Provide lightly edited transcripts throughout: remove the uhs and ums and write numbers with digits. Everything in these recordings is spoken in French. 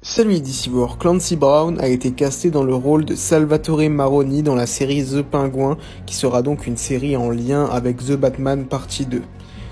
Salut Edicivore, Clancy Brown a été casté dans le rôle de Salvatore Maroni dans la série The Penguin, qui sera donc une série en lien avec The Batman partie 2.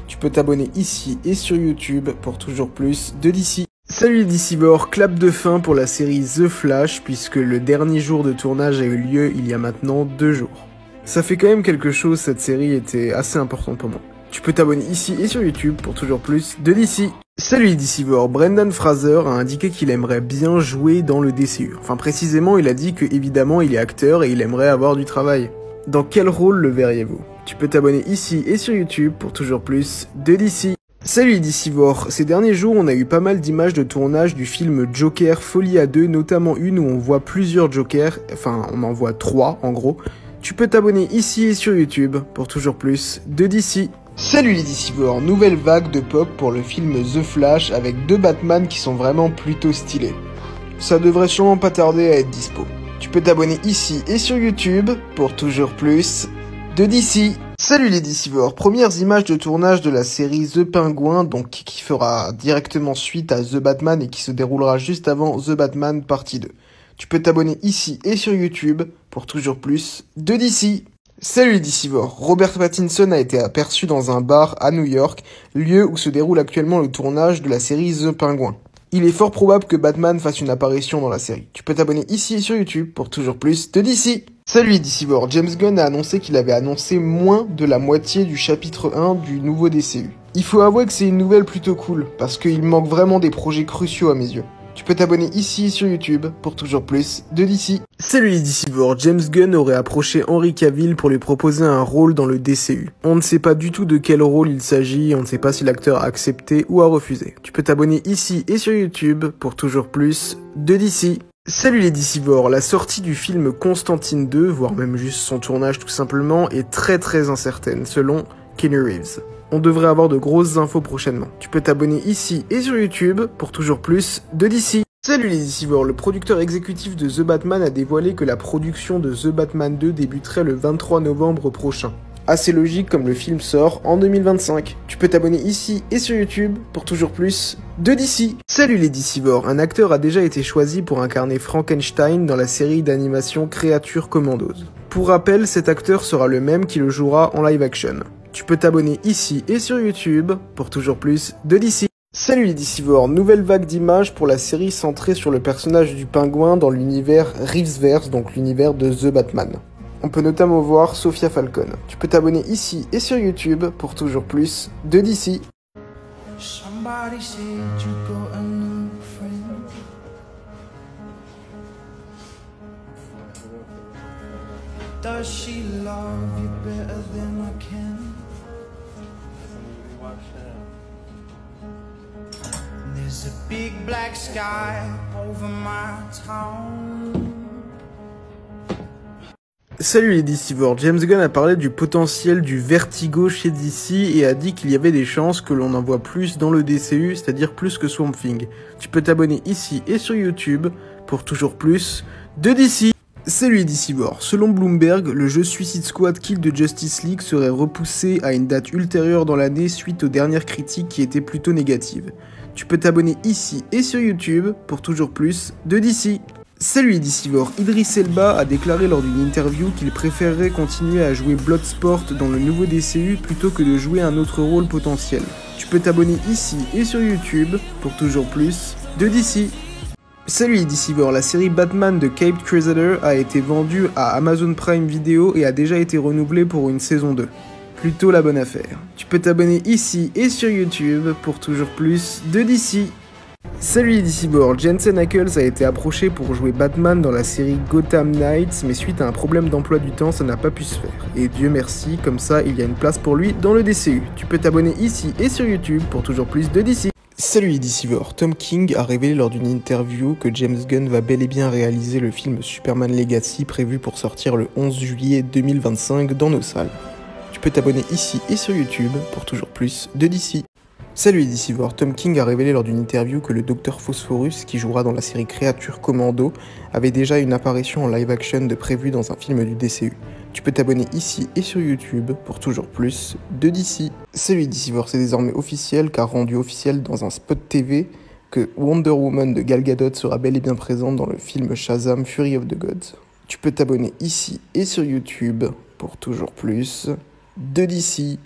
Tu peux t'abonner ici et sur YouTube pour toujours plus de DC. Salut Edicivore, clap de fin pour la série The Flash, puisque le dernier jour de tournage a eu lieu il y a maintenant 2 jours. Ça fait quand même quelque chose, cette série était assez importante pour moi. Tu peux t'abonner ici et sur YouTube pour toujours plus de DC. Salut Edicivore, Brendan Fraser a indiqué qu'il aimerait bien jouer dans le DCU. Enfin précisément, il a dit que évidemment il est acteur et il aimerait avoir du travail. Dans quel rôle le verriez-vous? Tu peux t'abonner ici et sur YouTube pour toujours plus de DC. Salut Edicivore, ces derniers jours on a eu pas mal d'images de tournage du film Joker Folie à 2, notamment une où on voit plusieurs Jokers, enfin on en voit 3 en gros. Tu peux t'abonner ici et sur YouTube pour toujours plus de DC. Salut les Edicivore, nouvelle vague de pop pour le film The Flash avec 2 Batman qui sont vraiment plutôt stylés. Ça devrait sûrement pas tarder à être dispo. Tu peux t'abonner ici et sur YouTube pour toujours plus de DC. Salut les Edicivore, premières images de tournage de la série The Penguin, donc qui fera directement suite à The Batman et qui se déroulera juste avant The Batman partie 2. Tu peux t'abonner ici et sur YouTube pour toujours plus de DC. Salut les Edicivore, Robert Pattinson a été aperçu dans un bar à New York, lieu où se déroule actuellement le tournage de la série The Penguin. Il est fort probable que Batman fasse une apparition dans la série. Tu peux t'abonner ici et sur YouTube pour toujours plus de DC. Salut les Edicivore, James Gunn a annoncé qu'il avait annoncé moins de la moitié du chapitre 1 du nouveau DCU. Il faut avouer que c'est une nouvelle plutôt cool, parce qu'il manque vraiment des projets cruciaux à mes yeux. Tu peux t'abonner ici sur YouTube pour toujours plus de DC. Salut les Edicivore, James Gunn aurait approché Henry Cavill pour lui proposer un rôle dans le DCU. On ne sait pas du tout de quel rôle il s'agit, on ne sait pas si l'acteur a accepté ou a refusé. Tu peux t'abonner ici et sur YouTube pour toujours plus de DC. Salut les Edicivore, la sortie du film Constantine 2, voire même juste son tournage tout simplement, est très incertaine selon Keanu Reeves. On devrait avoir de grosses infos prochainement. Tu peux t'abonner ici et sur YouTube pour toujours plus de DC. Salut les Edicivore, le producteur exécutif de The Batman a dévoilé que la production de The Batman 2 débuterait le 23 novembre prochain. Assez logique comme le film sort en 2025. Tu peux t'abonner ici et sur YouTube pour toujours plus de DC. Salut les Edicivore, un acteur a déjà été choisi pour incarner Frankenstein dans la série d'animation Créatures Commandos. Pour rappel, cet acteur sera le même qui le jouera en live action. Tu peux t'abonner ici et sur YouTube pour toujours plus de DC. Salut les Edicivore, nouvelle vague d'images pour la série centrée sur le personnage du pingouin dans l'univers Reevesverse, donc l'univers de The Batman. On peut notamment voir Sophia Falcon. Tu peux t'abonner ici et sur YouTube pour toujours plus de DC. Somebody said you got a new friend. Does she love you better than I can? There's a big black sky over my town. Salut les Edicivore, James Gunn a parlé du potentiel du vertigo chez DC et a dit qu'il y avait des chances que l'on en voit plus dans le DCU, c'est-à-dire plus que Swamp Thing. Tu peux t'abonner ici et sur YouTube pour toujours plus de DC. Salut Edicivore, selon Bloomberg, le jeu Suicide Squad Kill de Justice League serait repoussé à une date ultérieure dans l'année suite aux dernières critiques qui étaient plutôt négatives. Tu peux t'abonner ici et sur YouTube pour toujours plus de DC. Salut Edicivore, Idris Elba a déclaré lors d'une interview qu'il préférerait continuer à jouer Bloodsport dans le nouveau DCU plutôt que de jouer un autre rôle potentiel. Tu peux t'abonner ici et sur YouTube pour toujours plus de DC. Salut Edicivore, la série Batman de Caped Crusader a été vendue à Amazon Prime Video et a déjà été renouvelée pour une saison 2. Plutôt la bonne affaire. Tu peux t'abonner ici et sur YouTube pour toujours plus de DC. Salut Edicivore, Jensen Ackles a été approché pour jouer Batman dans la série Gotham Knights, mais suite à un problème d'emploi du temps, ça n'a pas pu se faire. Et Dieu merci, comme ça il y a une place pour lui dans le DCU. Tu peux t'abonner ici et sur YouTube pour toujours plus de DC. Salut Edicivore, Tom King a révélé lors d'une interview que James Gunn va bel et bien réaliser le film Superman Legacy prévu pour sortir le 11 juillet 2025 dans nos salles. Tu peux t'abonner ici et sur YouTube pour toujours plus de DC. Salut Edicivore, Tom King a révélé lors d'une interview que le Dr Phosphorus, qui jouera dans la série Créatures Commando, avait déjà une apparition en live action de prévue dans un film du DCU. Tu peux t'abonner ici et sur YouTube pour toujours plus de DC. Salut Edicivore, c'est désormais officiel car rendu officiel dans un spot TV que Wonder Woman de Gal Gadot sera bel et bien présente dans le film Shazam Fury of the Gods. Tu peux t'abonner ici et sur YouTube pour toujours plus de DC.